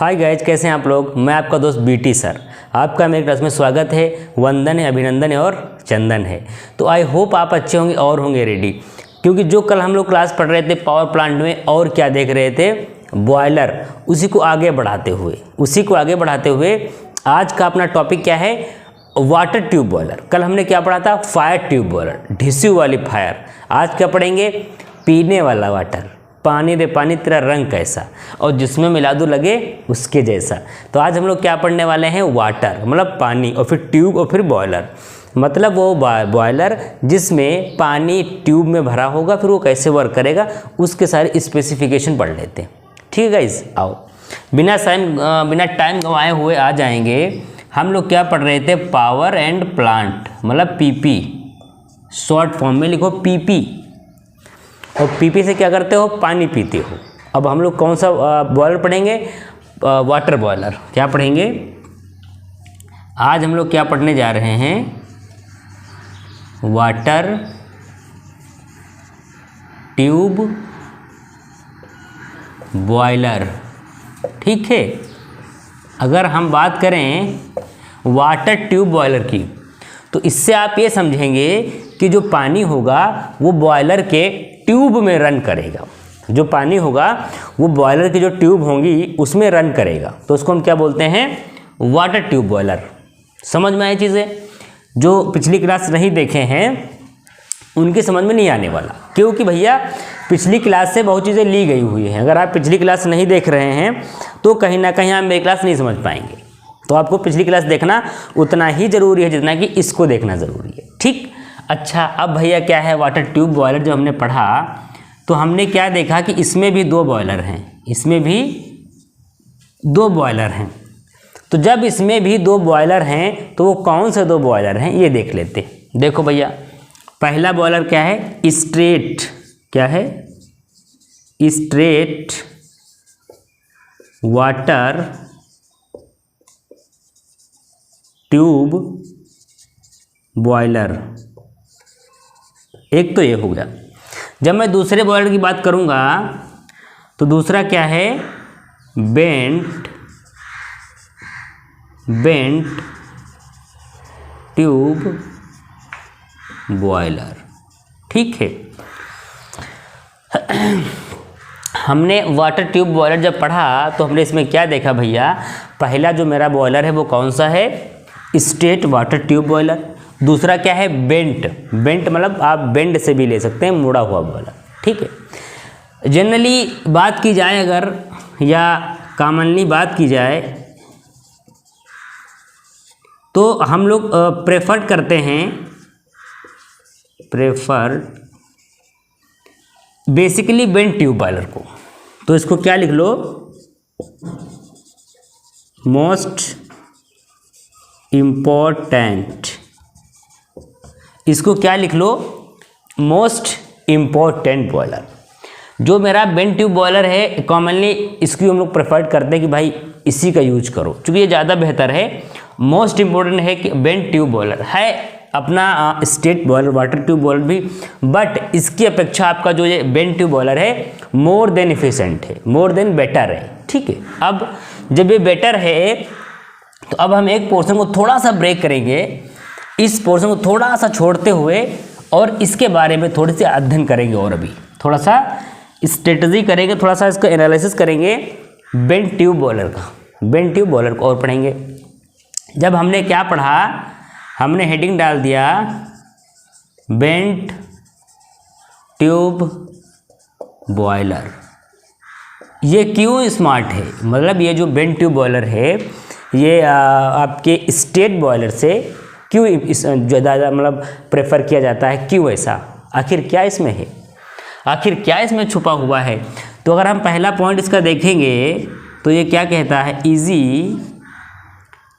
Hi guys, कैसे हैं आप लोग। मैं आपका दोस्त बीटी सर, आपका मेरे क्लास में स्वागत है। वंदन है, अभिनंदन है और चंदन है। तो आई होप आप अच्छे होंगे और होंगे रेडी, क्योंकि जो कल हम लोग क्लास पढ़ रहे थे पावर प्लांट में और क्या देख रहे थे, बॉयलर, उसी को आगे बढ़ाते हुए आज का अपना टॉपिक क्या है, वाटर ट्यूब बॉयलर। कल हमने क्या पढ़ा था, फायर ट्यूब बॉयलर, ढिस्यू वाली फायर। आज क्या पढ़ेंगे, पीने वाला वाटर, पानी रे पानी तेरा रंग कैसा, और जिसमें मिला दो लगे उसके जैसा। तो आज हम लोग क्या पढ़ने वाले हैं, वाटर मतलब पानी, और फिर ट्यूब और फिर बॉयलर मतलब वो बॉयलर जिसमें पानी ट्यूब में भरा होगा, फिर वो कैसे वर्क करेगा उसके सारे स्पेसिफिकेशन पढ़ लेते हैं। ठीक है गाइस, आओ बिना टाइम गंवाए हुए आ जाएंगे। हम लोग क्या पढ़ रहे थे, पावर एंड प्लांट मतलब पीपी, शॉर्ट फॉर्म में लिखो पीपी, और पीपी से क्या करते हो, पानी पीते हो। अब हम लोग कौन सा बॉयलर पढ़ेंगे, वाटर बॉयलर। क्या पढ़ेंगे आज हम लोग, क्या पढ़ने जा रहे हैं, वाटर ट्यूब बॉयलर। ठीक है, अगर हम बात करें वाटर ट्यूब बॉयलर की, तो इससे आप ये समझेंगे कि जो पानी होगा वो बॉयलर के ट्यूब में रन करेगा। जो पानी होगा वो बॉयलर की जो ट्यूब होंगी उसमें रन करेगा, तो उसको हम क्या बोलते हैं, वाटर ट्यूब बॉयलर। समझ में आई चीज़ें। जो पिछली क्लास नहीं देखे हैं उनकी समझ में नहीं आने वाला, क्योंकि भैया पिछली क्लास से बहुत चीज़ें ली गई हुई हैं। अगर आप पिछली क्लास नहीं देख रहे हैं तो कहीं ना कहीं आप मेरी क्लास नहीं समझ पाएंगे। तो आपको पिछली क्लास देखना उतना ही ज़रूरी है जितना कि इसको देखना ज़रूरी है। ठीक, अच्छा अब भैया क्या है, वाटर ट्यूब बॉयलर जो हमने पढ़ा तो हमने क्या देखा कि इसमें भी दो बॉयलर हैं, इसमें भी दो बॉयलर हैं। तो जब इसमें भी दो बॉयलर हैं तो वो कौन से दो बॉयलर हैं ये देख लेते। देखो भैया, पहला बॉयलर क्या है, स्ट्रेट, क्या है, स्ट्रेट वाटर ट्यूब बॉयलर। एक तो ये हो गया। जब मैं दूसरे बॉयलर की बात करूंगा तो दूसरा क्या है, बेंट ट्यूब बॉयलर। ठीक है, हमने वाटर ट्यूब बॉयलर जब पढ़ा तो हमने इसमें क्या देखा भैया, पहला जो मेरा बॉयलर है वो कौन सा है, स्ट्रेट वाटर ट्यूब बॉयलर। दूसरा क्या है, बेंट मतलब आप बेंड से भी ले सकते हैं, मुड़ा हुआ बॉयलर। ठीक है, जनरली बात की जाए अगर, या कॉमनली बात की जाए तो हम लोग प्रेफर करते हैं, बेसिकली बेंट ट्यूब बॉयलर को। तो इसको क्या लिख लो, मोस्ट इम्पोर्टेंट, इसको क्या लिख लो, मोस्ट इम्पोर्टेंट बॉयलर। जो मेरा बेंट ट्यूब बॉयलर है कॉमनली इसकी हम लोग प्रेफर करते हैं कि भाई इसी का यूज करो, क्योंकि ये ज़्यादा बेहतर है। मोस्ट इम्पोर्टेंट है कि बेंट ट्यूब बॉयलर है अपना straight boiler, water tube boiler भी, बट इसकी अपेक्षा आपका जो ये बेंट ट्यूब बॉयलर है मोर देन इफिशिएंट है, मोर देन बेटर है। ठीक है, अब जब ये बेटर है तो अब हम एक पोर्शन को थोड़ा सा ब्रेक करेंगे, इस पोर्शन को थोड़ा सा छोड़ते हुए और इसके बारे में थोड़ी सी अध्ययन करेंगे, और अभी थोड़ा सा स्ट्रेटजी करेंगे, थोड़ा सा इसका एनालिसिस करेंगे बेंट ट्यूब बॉयलर का, बेंट ट्यूब बॉयलर को और पढ़ेंगे। जब हमने क्या पढ़ा, हमने हेडिंग डाल दिया बेंट ट्यूब बॉयलर। ये क्यों स्मार्ट है, मतलब ये जो बेंट ट्यूब बॉयलर है ये आपके स्ट्रेट बॉयलर से क्यों ज़्यादा मतलब प्रेफर किया जाता है, क्यों ऐसा, आखिर क्या इसमें है, आखिर क्या इसमें छुपा हुआ है। तो अगर हम पहला पॉइंट इसका देखेंगे तो ये क्या कहता है,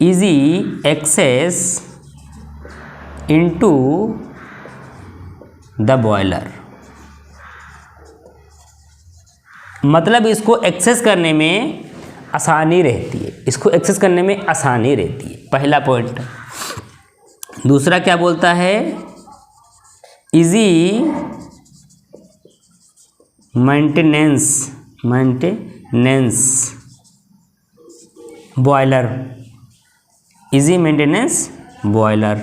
easy access into the boiler. मतलब इसको एक्सेस करने में आसानी रहती है, इसको एक्सेस करने में आसानी रहती है, पहला पॉइंट। दूसरा क्या बोलता है, easy maintenance boiler, easy maintenance boiler.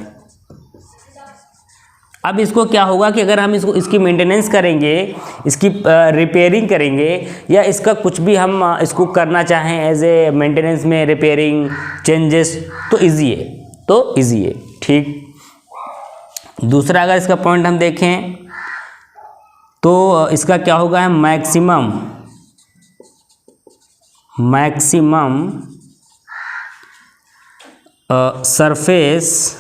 अब इसको क्या होगा कि अगर हम इसकी मेंटेनेंस करेंगे, इसकी रिपेयरिंग करेंगे, या इसका कुछ भी हम इसको करना चाहें एज ए मेंटेनेंस में, रिपेयरिंग, चेंजेस, तो इजी है, तो इजी है। ठीक। दूसरा अगर इसका पॉइंट हम देखें तो इसका क्या होगा, है मैक्सिमम सरफेस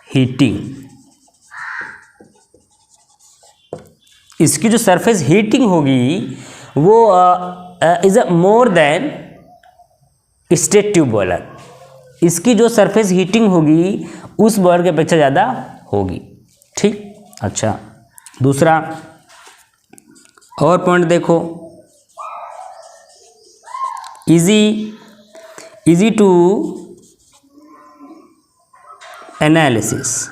हीटिंग। इसकी जो सरफेस हीटिंग होगी वो is a more than state tube boiler. इसकी जो सरफेस हीटिंग होगी उस बॉयलर की अपेक्षा ज़्यादा होगी। ठीक। अच्छा, दूसरा और पॉइंट देखो, इजी टू एनालिसिस।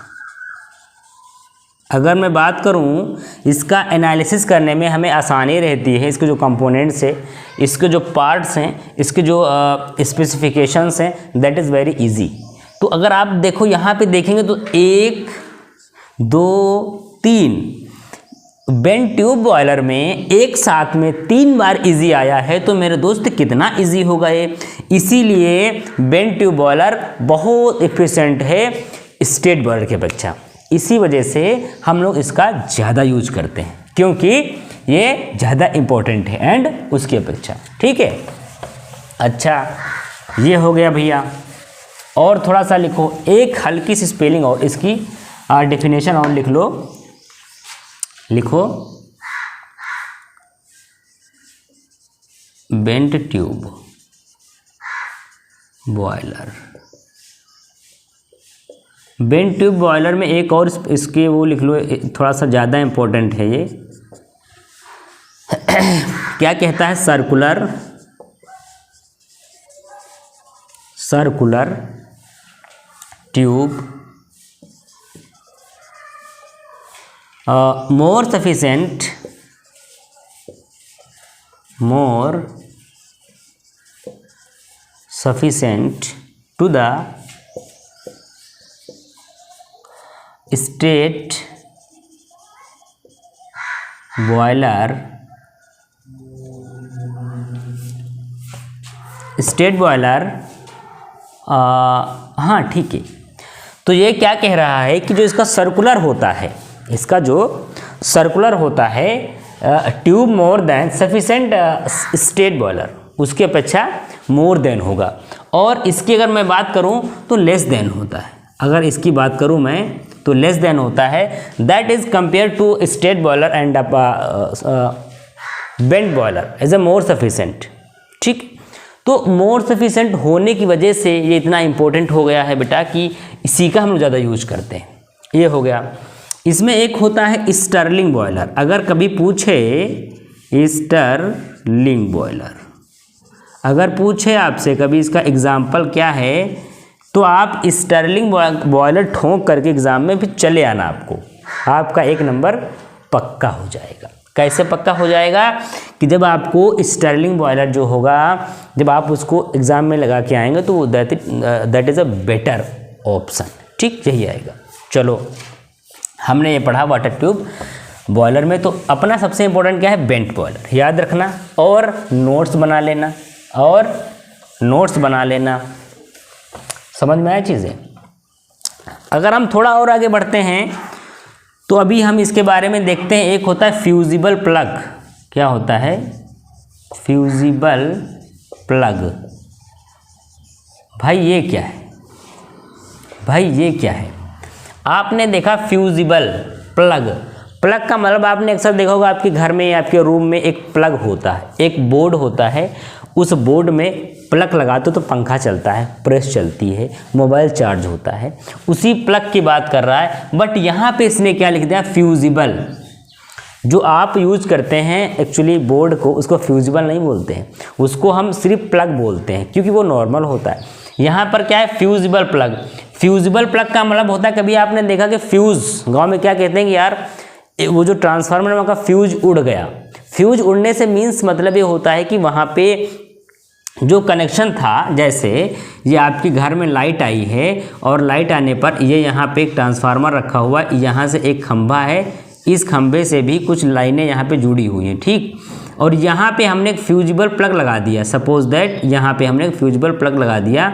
अगर मैं बात करूं, इसका एनालिसिस करने में हमें आसानी रहती है। इसके जो कंपोनेंट्स हैं, इसके जो पार्ट्स हैं, इसके जो स्पेसिफिकेशंस हैं, दैट इज़ वेरी इजी। तो अगर आप देखो यहाँ पे देखेंगे तो 1 2 3 बेंट ट्यूब बॉयलर में एक साथ में 3 बार इजी आया है, तो मेरे दोस्त कितना इजी होगा ये। इसीलिए बेंट ट्यूब बॉयलर बहुत एफिशिएंट है स्टेट बॉयलर की अपेक्षा। इसी वजह से हम लोग इसका ज़्यादा यूज करते हैं, क्योंकि ये ज़्यादा इम्पोर्टेंट है एंड उसकी अपेक्षा। ठीक है। अच्छा, ये हो गया भैया। और थोड़ा सा लिखो, एक हल्की सी स्पेलिंग और इसकी डेफिनेशन और लिख लो। लिखो, bent tube boiler. Bent tube boiler में एक और इसके वो लिख लो, थोड़ा सा ज़्यादा इम्पोर्टेंट है ये। क्या कहता है, circular tube more sufficient to the state boiler हाँ ठीक है। तो ये क्या कह रहा है कि जो इसका सर्कुलर होता है, इसका जो सर्कुलर होता है tube more than sufficient state boiler, उसकी अपेक्षा मोर देन होगा। और इसकी अगर मैं बात करूं तो लेस देन होता है। अगर इसकी बात करूं मैं तो लेस देन होता है, that is compare to state boiler and bent boiler as a more sufficient. ठीक। तो मोर सफिशेंट होने की वजह से ये इतना इम्पोर्टेंट हो गया है बेटा कि इसी का हम लोग ज़्यादा यूज करते हैं। ये हो गया। इसमें एक होता है स्टर्लिंग बॉयलर। अगर कभी पूछे स्टर्लिंग बॉयलर, अगर पूछे आपसे कभी इसका एग्जाम्पल क्या है, तो आप स्टर्लिंग बॉयलर ठोंक करके एग्जाम में फिर चले आना, आपका 1 नंबर पक्का हो जाएगा। कैसे पक्का हो जाएगा कि जब आपको स्टर्लिंग बॉयलर जो होगा, जब आप उसको एग्जाम में लगा के आएंगे तो that is a better option. ठीक, यही आएगा। चलो, हमने ये पढ़ा वाटर ट्यूब बॉयलर में। तो अपना सबसे इम्पोर्टेंट क्या है, बेंट बॉयलर याद रखना और नोट्स बना लेना। समझ में आया चीज़ें। अगर हम थोड़ा और आगे बढ़ते हैं तो अभी हम इसके बारे में देखते हैं। एक होता है फ्यूजिबल प्लग। क्या होता है, फ्यूजिबल प्लग। भाई ये क्या है, आपने देखा फ्यूजिबल प्लग। प्लग का मतलब आपने अक्सर देखा होगा आपके घर में, आपके रूम में एक प्लग होता है, एक बोर्ड होता है। उस बोर्ड में प्लग लगाते हो तो पंखा चलता है, प्रेस चलती है, मोबाइल चार्ज होता है। उसी प्लग की बात कर रहा है। बट यहाँ पे इसने क्या लिख दिया, फ्यूजिबल। जो आप यूज करते हैं एक्चुअली बोर्ड को, उसको फ्यूजिबल नहीं बोलते हैं, उसको हम सिर्फ प्लग बोलते हैं क्योंकि वो नॉर्मल होता है। यहाँ पर क्या है, फ्यूजिबल प्लग। फ्यूजिबल प्लग का मतलब होता है, कभी आपने देखा कि फ्यूज़, गांव में क्या कहते हैं कि यार वो जो ट्रांसफार्मर का फ्यूज उड़ गया। फ्यूज उड़ने से मीन्स मतलब ये होता है कि वहाँ पे जो कनेक्शन था, जैसे ये आपके घर में लाइट आई है और लाइट आने पर ये यहाँ पे एक ट्रांसफार्मर रखा हुआ है, यहाँ से एक खंभा है, इस खंभे से भी कुछ लाइनें यहाँ पे जुड़ी हुई हैं, ठीक। और यहाँ पे हमने एक फ्यूजिबल प्लग लगा दिया, सपोज दैट यहाँ पे हमने एक फ्यूजिबल प्लग लगा दिया।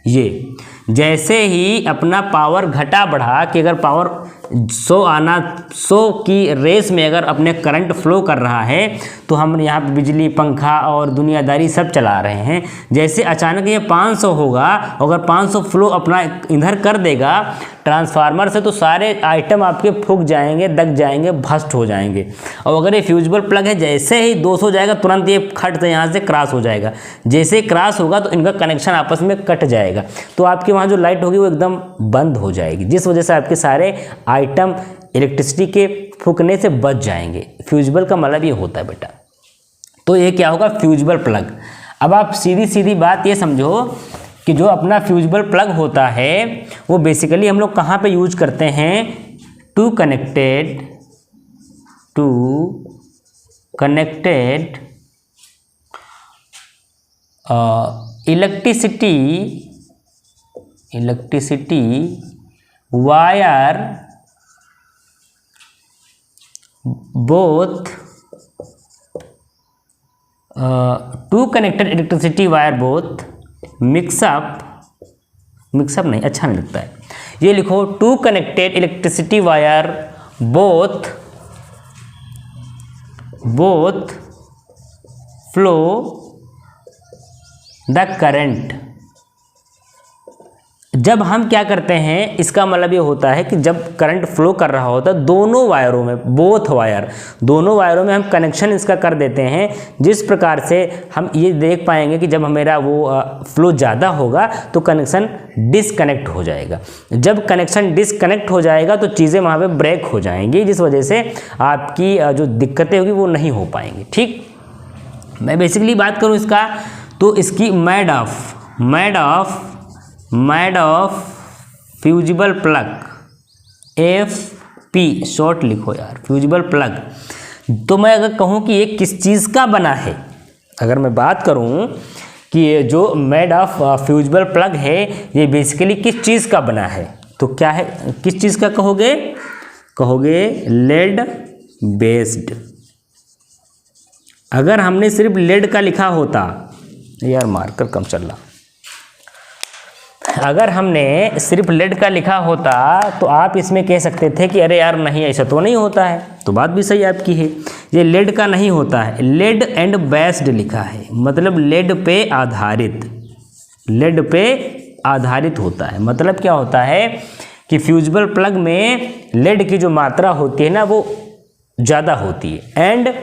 ये जैसे ही अपना पावर घटा बढ़ा कि अगर पावर 100 की रेस में अगर अपने करंट फ्लो कर रहा है तो हम यहाँ पे बिजली, पंखा और दुनियादारी सब चला रहे हैं। जैसे अचानक ये 500 होगा, अगर 500 फ्लो अपना इधर कर देगा ट्रांसफार्मर से, तो सारे आइटम आपके फूक जाएंगे, दग जाएंगे, भस्ट हो जाएंगे। और अगर ये फ्यूजिबल प्लग है, जैसे ही 200 जाएगा तुरंत ये खट से यहाँ से क्रॉस हो जाएगा। जैसे ही क्रॉस होगा तो इनका कनेक्शन आपस में कट जाएगा, तो आपके वहाँ जो लाइट होगी वो एकदम बंद हो जाएगी, जिस वजह से आपके सारे आइटम इलेक्ट्रिसिटी के फूकने से बच जाएंगे। फ्यूजिबल का मतलब ये होता है बेटा। तो ये क्या होगा, फ्यूजिबल प्लग। अब आप सीधी सीधी बात ये समझो कि जो अपना फ्यूजिबल प्लग होता है वो बेसिकली हम लोग कहाँ पे यूज करते हैं, two connected electricity wire both two connected electricity wire both mix up नहीं, अच्छा नहीं लगता है, ये लिखो, two connected electricity wire both flow the current. जब हम क्या करते हैं, इसका मतलब ये होता है कि जब करंट फ्लो कर रहा होता है दोनों वायरों में, दोनों वायरों में हम कनेक्शन इसका कर देते हैं, जिस प्रकार से हम ये देख पाएंगे कि जब मेरा वो फ्लो ज़्यादा होगा तो कनेक्शन डिसकनेक्ट हो जाएगा। जब कनेक्शन डिसकनेक्ट हो जाएगा तो चीज़ें वहाँ पे ब्रेक हो जाएंगी, जिस वजह से आपकी जो दिक्कतें होगी वो नहीं हो पाएंगी, ठीक। मैं बेसिकली बात करूँ इसका, तो इसकी made of fusible plug, FP short लिखो यार, फ्यूजिबल प्लग। तो मैं अगर कहूँ कि ये किस चीज़ का बना है, अगर मैं बात करूँ कि ये जो मेड ऑफ फ्यूजिबल प्लग है ये बेसिकली किस चीज़ का बना है, तो क्या है, किस चीज़ का कहोगे लेड बेस्ड। अगर हमने सिर्फ लेड का लिखा होता, यार मार्कर कम चल रहा, अगर हमने सिर्फ लेड का लिखा होता तो आप इसमें कह सकते थे कि अरे यार नहीं, ऐसा तो नहीं होता है, तो बात भी सही आपकी है। ये लेड का नहीं होता है, लेड एंड बेस्ड लिखा है, मतलब लेड पे आधारित होता है। मतलब क्या होता है कि फ्यूजिबल प्लग में लेड की जो मात्रा होती है ना वो ज़्यादा होती है, एंड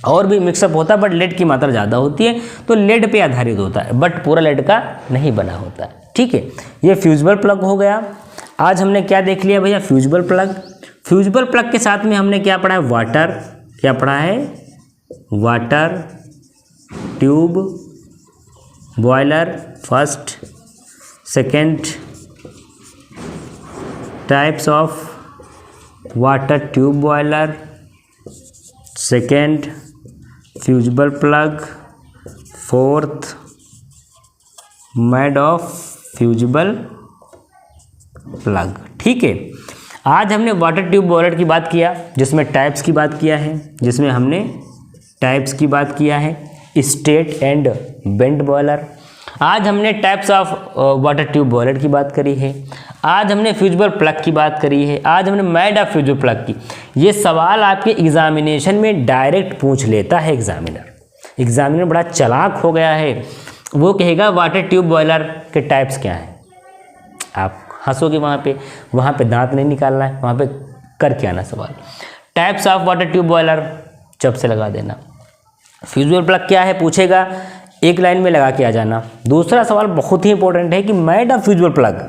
और भी मिक्सअप होता है बट लेड की मात्रा ज़्यादा होती है, तो लेड पे आधारित होता है, बट पूरा लेड का नहीं बना होता है, ठीक है। ये फ्यूजिबल प्लग हो गया। आज हमने क्या देख लिया भैया, फ्यूजिबल प्लग के साथ में हमने क्या पढ़ा है, water tube boiler, first second types of water tube boiler, second fusible plug, fourth made of fusible plug, ठीक है। आज हमने वाटर ट्यूब बॉयलर की बात किया, जिसमें टाइप्स की बात किया है, स्ट्रेट एंड बेंड बॉयलर। आज हमने types of water tube boiler की बात करी है, आज हमने फ्यूजिबल प्लग की बात करी है, आज हमने मेड ऑफ फ्यूजिबल प्लग की। ये सवाल आपके एग्जामिनेशन में डायरेक्ट पूछ लेता है एग्जामिनर बड़ा चालाक हो गया है, वो कहेगा वाटर ट्यूब बॉयलर के टाइप्स क्या हैं। आप हंसोगे, वहाँ पे दांत नहीं निकालना है, वहाँ पे करके आना सवाल। Types of water tube boiler चप से लगा देना। फ्यूजिबल प्लग क्या है पूछेगा, एक लाइन में लगा के आ जाना। दूसरा सवाल बहुत ही इंपॉर्टेंट है कि मेड ऑफ फ्यूजिबल प्लग,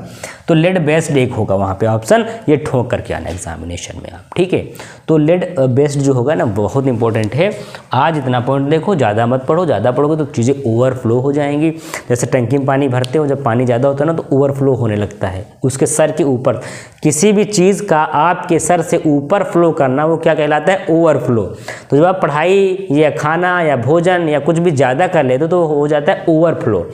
तो लेड बेस्ड एक होगा वहाँ पे ऑप्शन, ये ठोक करके आना एग्जामिनेशन में आप, ठीक है। तो लेड बेस्ड जो होगा ना बहुत इंपॉर्टेंट है। आज इतना पॉइंट देखो, ज़्यादा मत पढ़ो, ज़्यादा पढ़ोगे तो चीज़ें ओवरफ्लो हो जाएंगी। जैसे टंकी में पानी भरते हो, जब पानी ज़्यादा होता है ना तो ओवरफ्लो होने लगता है उसके सर के ऊपर। किसी भी चीज़ का आपके सर से ऊपर फ्लो करना वो क्या कहलाता है, ओवरफ्लो। तो जब आप पढ़ाई या खाना या भोजन या कुछ भी ज़्यादा कर लेते तो हो जाता है ओवरफ्लो।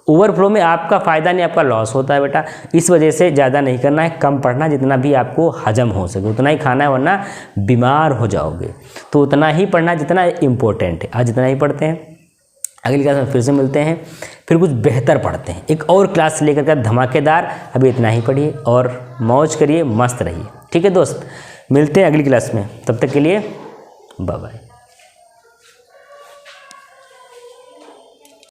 ओवरफ्लो में आपका फ़ायदा नहीं, आपका लॉस होता है बेटा। इस वजह से ज़्यादा नहीं करना है, कम पढ़ना, जितना भी आपको हजम हो सके उतना ही खाना है, वरना बीमार हो जाओगे। तो उतना ही पढ़ना जितना इम्पोर्टेंट है। आज इतना ही पढ़ते हैं, अगली क्लास में फिर से मिलते हैं, फिर कुछ बेहतर पढ़ते हैं, एक और क्लास लेकर के धमाकेदार। अभी इतना ही पढ़िए और मौज करिए, मस्त रहिए, ठीक है दोस्त। मिलते हैं अगली क्लास में, तब तक के लिए बाय बाय।